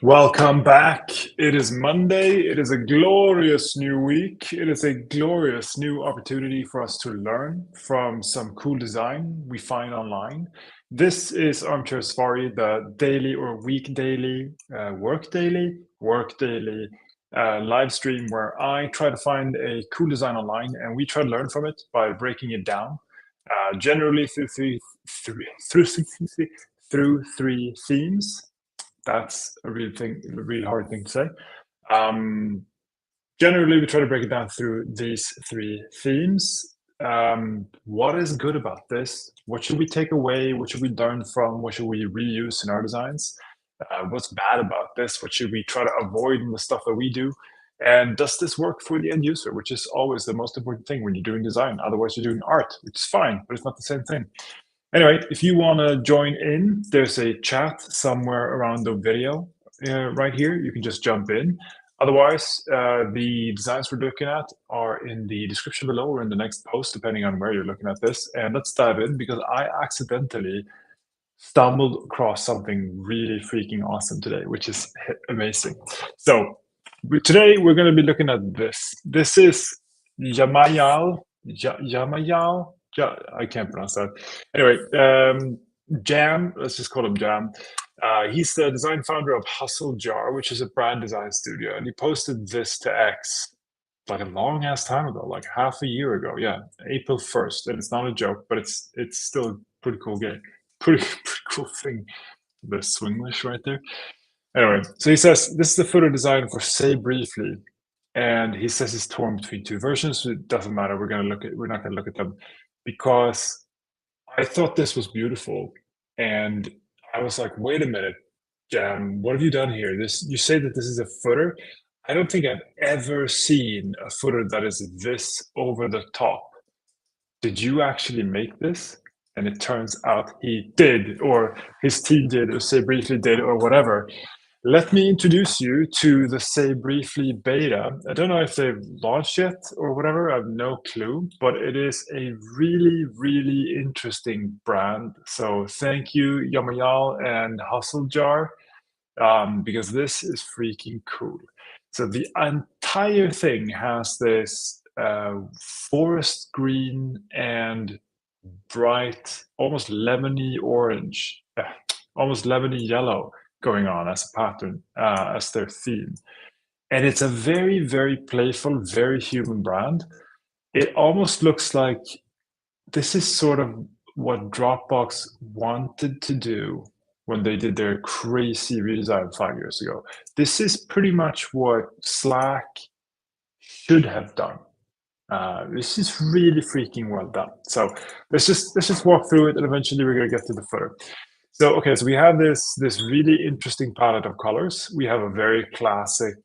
Welcome back. It is Monday. It is a glorious new week. It is a glorious new opportunity for us to learn from some cool design we find online. This is Armchair Safari, the daily or week daily, work daily live stream where I try to find a cool design online and we try to learn from it by breaking it down, generally through three themes. That's a really hard thing to say. Generally, we try to break it down through these three themes. What is good about this? What should we take away? What should we learn from? What should we reuse in our designs? What's bad about this? What should we try to avoid in the stuff that we do? And does this work for the end user, which is always the most important thing when you're doing design? Otherwise, you're doing art, which is fine, but it's not the same thing. Anyway, if you want to join in, there's a chat somewhere around the video right here. You can just jump in. Otherwise, the designs we're looking at are in the description below or in the next post, depending on where you're looking at this. And let's dive in because I accidentally stumbled across something really freaking awesome today, which is amazing. So today we're going to be looking at this. This is Yamayal. I can't pronounce that. Anyway, Jam, let's just call him Jam. He's the design founder of Hustle Jar, which is a brand design studio. And he posted this to X like a long ass time ago, like half a year ago. Yeah, April 1st. And it's not a joke, but it's still a pretty cool game. Pretty cool thing. The Swinglish right there. Anyway, so he says, this is the footer design for SayBriefly. And he says it's torn between two versions. So it doesn't matter. We're not going to look at them because I thought this was beautiful. And I was like, wait a minute, Jam, what have you done here? You say that this is a footer. I don't think I've ever seen a footer that is this over the top. Did you actually make this? And it turns out he did, or his team did, or SayBriefly did, or whatever. Let me introduce you to the SayBriefly beta. I don't know if they've launched yet or whatever. I have no clue, but it is a really, really interesting brand. So thank you, Yamayal and Hustle Jar, because this is freaking cool. So the entire thing has this forest green and bright, almost lemony orange, almost lemony yellow going on as a pattern, as their theme. And it's a very, very playful, very human brand. It almost looks like this is sort of what Dropbox wanted to do when they did their crazy redesign 5 years ago. This is pretty much what Slack should have done. This is really freaking well done. So let's just walk through it, and eventually we're gonna get to the footer. So okay, so we have this really interesting palette of colors. We have a very classic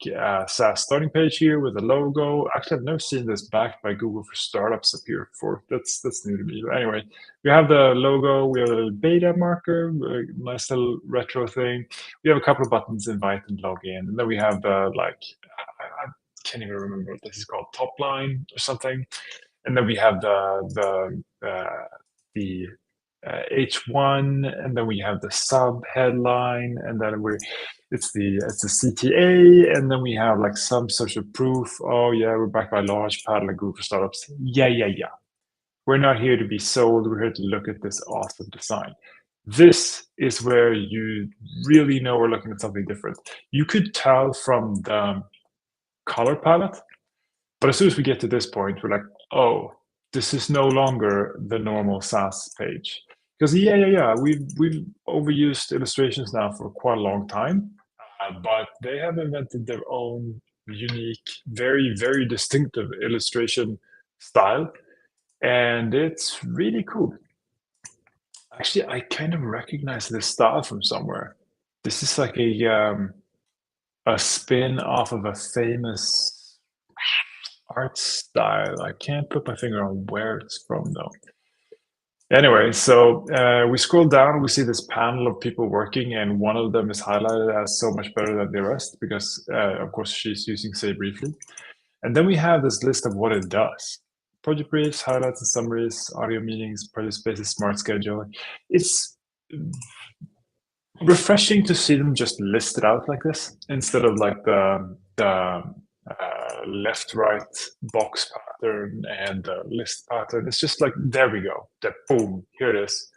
SaaS starting page here with a logo. Actually, I've never seen this backed by Google for Startups up here before. That's new to me. But anyway, we have the logo. We have a little beta marker, a nice little retro thing. We have a couple of buttons, invite and log in, and then we have the I can't even remember what this is called, top line or something. And then we have the H1, and then we have the sub headline, and then it's the CTA, and then we have like some social proof. Oh yeah, we're backed by Launchpad and Google for Startups. Yeah. We're not here to be sold. We're here to look at this awesome design. This is where you really know we're looking at something different. You could tell from the color palette, but as soon as we get to this point, we're like, oh, this is no longer the normal SaaS page. Because yeah, we've overused illustrations now for quite a long time, but they have invented their own unique, very, very distinctive illustration style, and it's really cool. Actually, I kind of recognize this style from somewhere. This is like a spin off of a famous art style. I can't put my finger on where it's from though. Anyway, so we scroll down, we see this panel of people working, and one of them is highlighted as so much better than the rest because, of course, she's using SayBriefly. And then we have this list of what it does. Project briefs, highlights and summaries, audio meetings, project spaces, smart scheduling. It's refreshing to see them just listed out like this instead of like the left right box pattern and the list pattern. It's just like, there we go, that boom, here it is.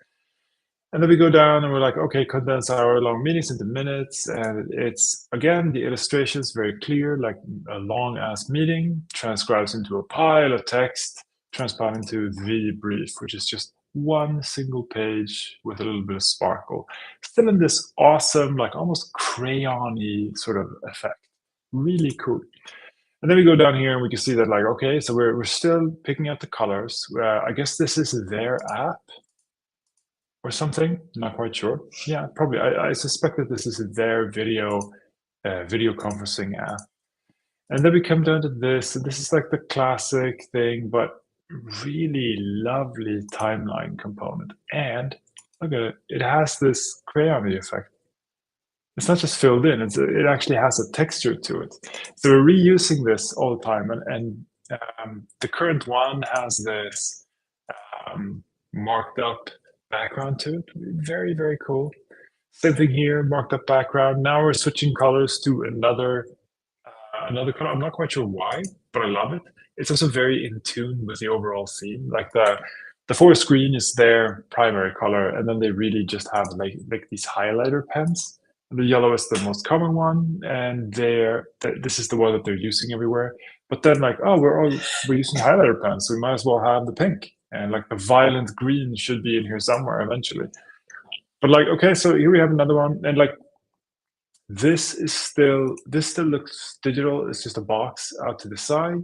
And then we go down and we're like, okay, condense our long meetings into minutes. And it's, again, the illustration is very clear, like a long ass meeting transcribes into a pile of text, transpiled into the brief, which is just one single page with a little bit of sparkle. Still in this awesome, like almost crayon-y sort of effect. Really cool. And then we go down here and we can see that, like, okay, so we're still picking out the colors. I guess this is their app or something. Not quite sure. Yeah, probably. I suspect that this is their video conferencing app. And then we come down to this, and this is like the classic thing, but really lovely timeline component. And look at it, it has this crayon effect. It's not just filled in, it actually has a texture to it. So we're reusing this all the time. And the current one has this marked up background to it. Very, very cool. Same thing here, marked up background. Now we're switching colors to another color. I'm not quite sure why, but I love it. It's also very in tune with the overall theme. Like the forest green is their primary color, and then they really just have like these highlighter pens. The yellow is the most common one, and this is the one that they're using everywhere. But then, like, oh, we're using highlighter pens, so we might as well have the pink, and like the violent green should be in here somewhere eventually. But like, okay, so here we have another one, and like this still looks digital. It's just a box out to the side.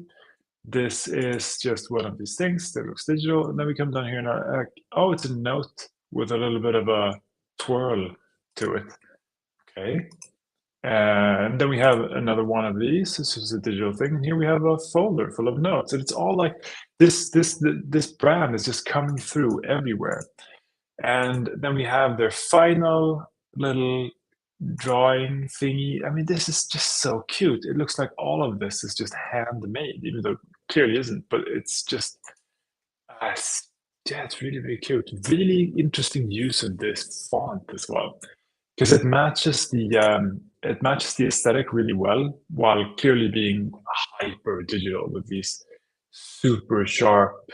This is just one of these things that looks digital, and then we come down here and oh, it's a note with a little bit of a twirl to it. Okay. And then we have another one of these. This is a digital thing. And here we have a folder full of notes. And it's all like this brand is just coming through everywhere. And then we have their final little drawing thingy. I mean, this is just so cute. It looks like all of this is just handmade, even though it clearly isn't, but it's just, yeah, it's really, really cute. Really interesting use of this font as well, because it matches the aesthetic really well, while clearly being hyper digital with these super sharp,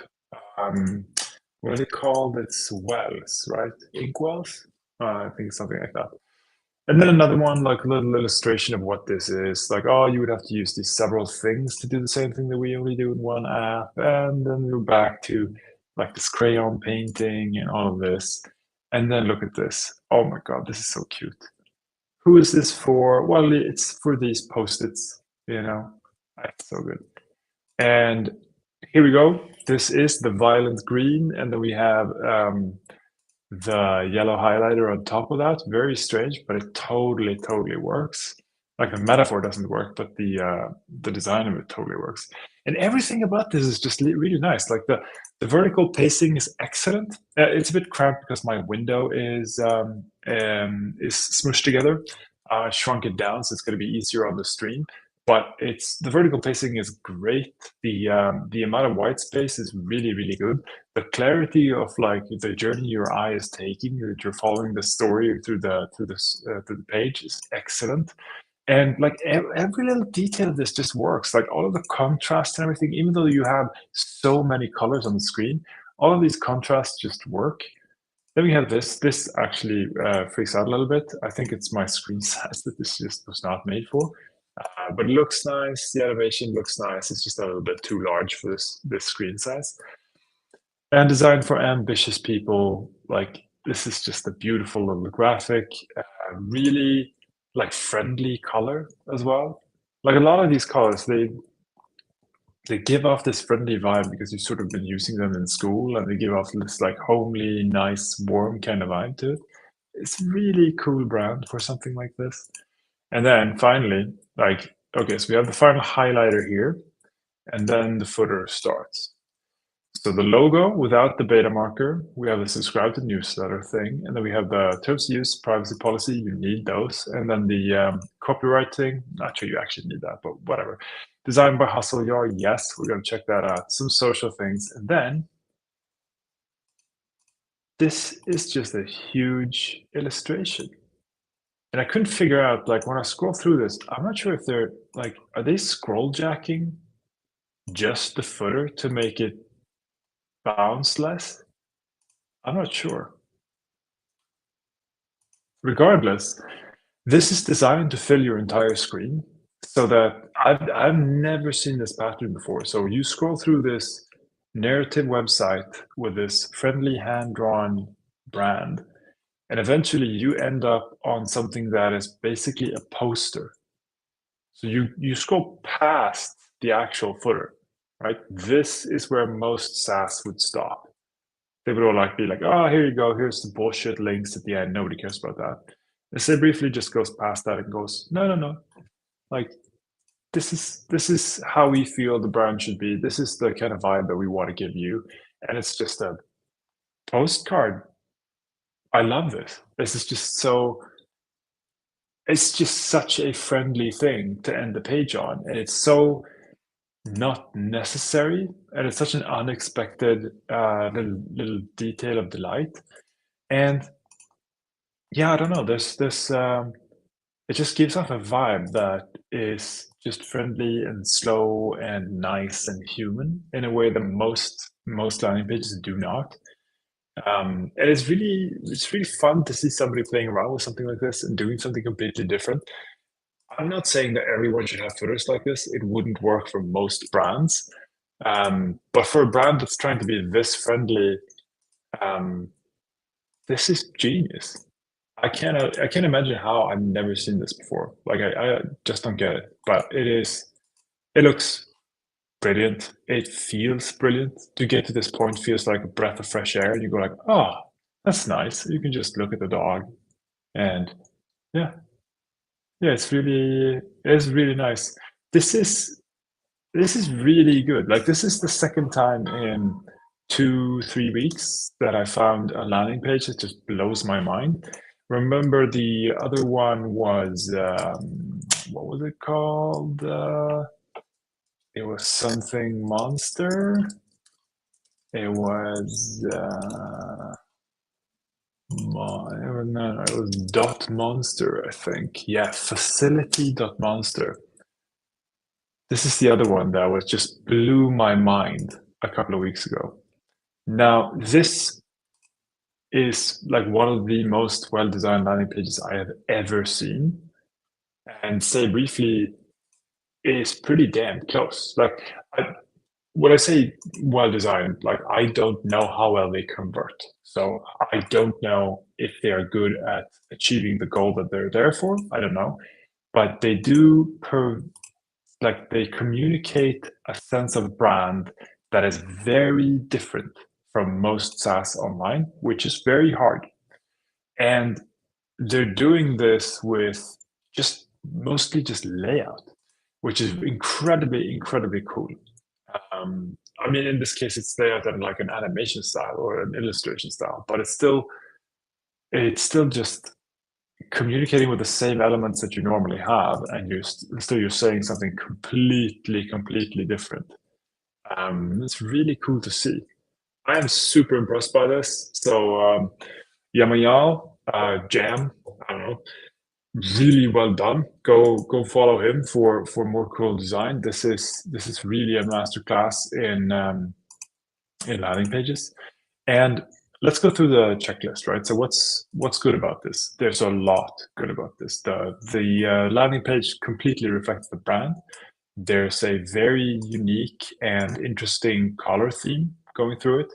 what are they called? It's wells, right? Ink wells? I think it's something like that. And then another one, like a little illustration of what this is. Like, oh, you would have to use these several things to do the same thing that we only do in one app. And then we're back to like this crayon painting and all of this. And then look at this. Oh my God, this is so cute. Who is this for? Well, it's for these Post-its, you know. That's so good. And here we go. This is the violent green, and then we have the yellow highlighter on top of that. Very strange, but it totally works. Like the metaphor doesn't work, but the design of it totally works. And everything about this is just really nice. Like the vertical pacing is excellent. It's a bit cramped because my window is smushed together. I shrunk it down, so it's going to be easier on the stream. But the vertical pacing is great. The amount of white space is really good. The clarity of like the journey your eye is taking, that you're following the story through the page is excellent. And like every little detail of this just works. Like all of the contrast and everything, even though you have so many colors on the screen, all of these contrasts just work. Then we have this. This actually freaks out a little bit. I think it's my screen size that this just was not made for. But it looks nice. The animation looks nice. It's just a little bit too large for this screen size. And designed for ambitious people. Like this is just a beautiful little graphic. Really like friendly color as well. Like a lot of these colors, they give off this friendly vibe because you've sort of been using them in school, and they give off this like homely, nice, warm kind of vibe to it. It's really cool brand for something like this. And then finally, like, okay, so we have the final highlighter here, and then the footer starts. So the logo without the beta marker, we have the subscribe to newsletter thing, and then we have the terms of use, privacy policy, you need those, and then the copyright thing, not sure you actually need that, but whatever. Designed by Hustle Yar, yes, we're gonna check that out. Some social things, and then this is just a huge illustration. And I couldn't figure out, like, when I scroll through this, I'm not sure if they're like, are they scroll jacking just the footer to make it bounce less? I'm not sure. Regardless, this is designed to fill your entire screen so that I've never seen this pattern before. So you scroll through this narrative website with this friendly hand-drawn brand, and eventually you end up on something that is basically a poster. So you scroll past the actual footer, right? This is where most SaaS would stop. They would all like be like, oh, here you go, here's the bullshit links at the end. Nobody cares about that. And SayBriefly just goes past that and goes, no, no, no. Like this is how we feel the brand should be. This is the kind of vibe that we want to give you. And it's just a postcard. I love this. This is just so it's just such a friendly thing to end the page on. And it's so not necessary. And it's such an unexpected little detail of delight. And yeah, I don't know. There's this it just gives off a vibe that is just friendly and slow and nice and human in a way that most landing pages do not. And it's really fun to see somebody playing around with something like this and doing something completely different. I'm not saying that everyone should have footers like this. It wouldn't work for most brands. But for a brand that's trying to be this friendly, um, this is genius. I can't imagine how I've never seen this before. Like I just don't get it. But it looks brilliant. It feels brilliant. To get to this point feels like a breath of fresh air. You go like, oh, that's nice. You can just look at the dog and yeah. Yeah, it's really nice. This is this is really good. Like this is the second time in 2, 3 weeks that I found a landing page that just blows my mind. Remember the other one was what was it called? It was something monster. It was no, it was dot monster, I think. Yeah, facility dot monster. This is the other one that was just blew my mind a couple of weeks ago. Now, this is like one of the most well-designed landing pages I have ever seen. And SayBriefly is pretty damn close. Like when I say well-designed, like I don't know how well they convert. So I don't know if they are good at achieving the goal that they're there for. I don't know. But they do like they communicate a sense of brand that is very different from most SaaS online, which is very hard. And they're doing this with just mostly just layout, which is incredibly, incredibly cool. I mean, in this case, it's layout in like an animation style or an illustration style, but it's still just communicating with the same elements that you normally have, and you're saying something completely different. It's really cool to see. I am super impressed by this. So Yamayal, Jam, I don't know, really well done. Go follow him for more cool design. This is really a masterclass in landing pages. And let's go through the checklist, right? So what's good about this? There's a lot good about this. The landing page completely reflects the brand. There's a very unique and interesting color theme going through it.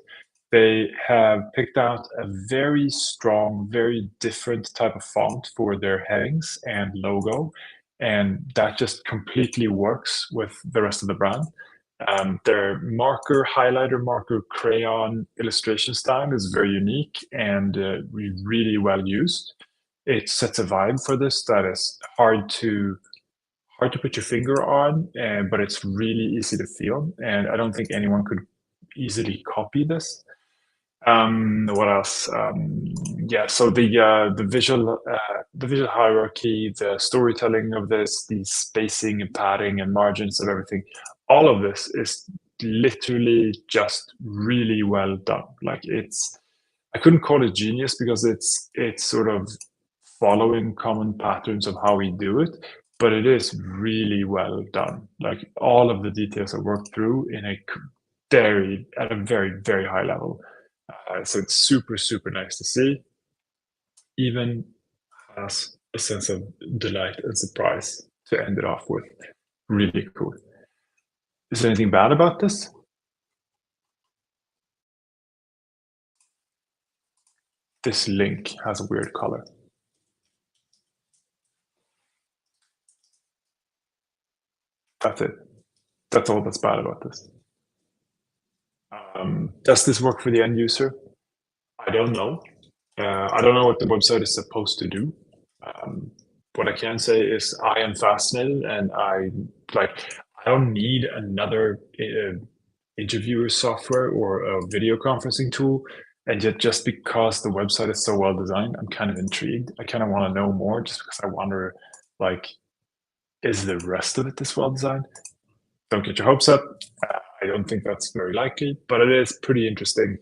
They have picked out a very strong, very different type of font for their headings and logo, and that just completely works with the rest of the brand. Their marker, highlighter, marker, crayon illustration style is very unique and really well used. It sets a vibe for this that is hard to put your finger on, but it's really easy to feel. And I don't think anyone could easily copy this. What else? Yeah, so the visual hierarchy, the storytelling of this, the spacing and padding and margins of everything, all of this is literally just really well done. Like I couldn't call it genius because it's sort of following common patterns of how we do it, but it is really well done. Like all of the details are worked through in a at a very, very high level. So it's super, super nice to see. Even has a sense of delight and surprise to end it off with. Really cool. Is there anything bad about this? This link has a weird color. That's it. That's all that's bad about this. Does this work for the end user? I don't know. I don't know what the website is supposed to do. What I can say is I am fascinated, and I don't need another interviewer software or a video conferencing tool. And yet, just because the website is so well designed, I'm kind of intrigued. I kind of want to know more, just because I wonder, like, is the rest of it this well designed? Don't get your hopes up. I don't think that's very likely, but it is pretty interesting.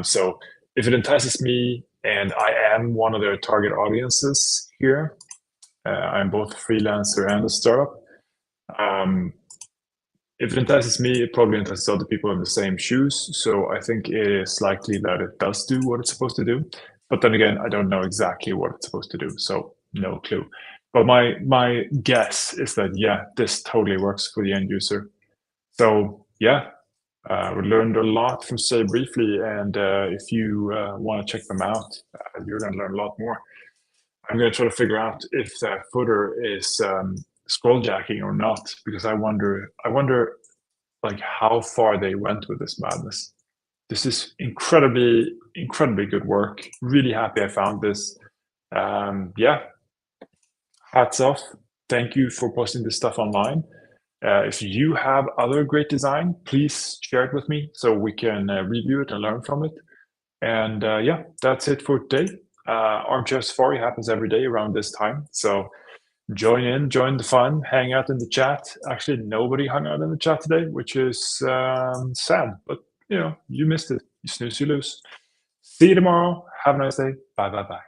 So if it entices me, and I am one of their target audiences here, I'm both a freelancer and a startup. If it entices me, it probably entices other people in the same shoes. So I think it is likely that it does do what it's supposed to do. But then again, I don't know exactly what it's supposed to do, so no clue. But my guess is that, yeah, this totally works for the end user. So yeah, we learned a lot from SayBriefly, and if you want to check them out, you're going to learn a lot more. I'm going to try to figure out if that footer is scroll jacking or not, because I wonder like how far they went with this madness. This is incredibly good work. Really happy I found this. Yeah, hats off. Thank you for posting this stuff online. If you have other great design, please share it with me so we can review it and learn from it. And yeah, that's it for today. Armchair Safari happens every day around this time. So join in, join the fun, hang out in the chat. Actually, nobody hung out in the chat today, which is sad, but you know, you missed it. You snooze, you lose. See you tomorrow. Have a nice day. Bye, bye, bye.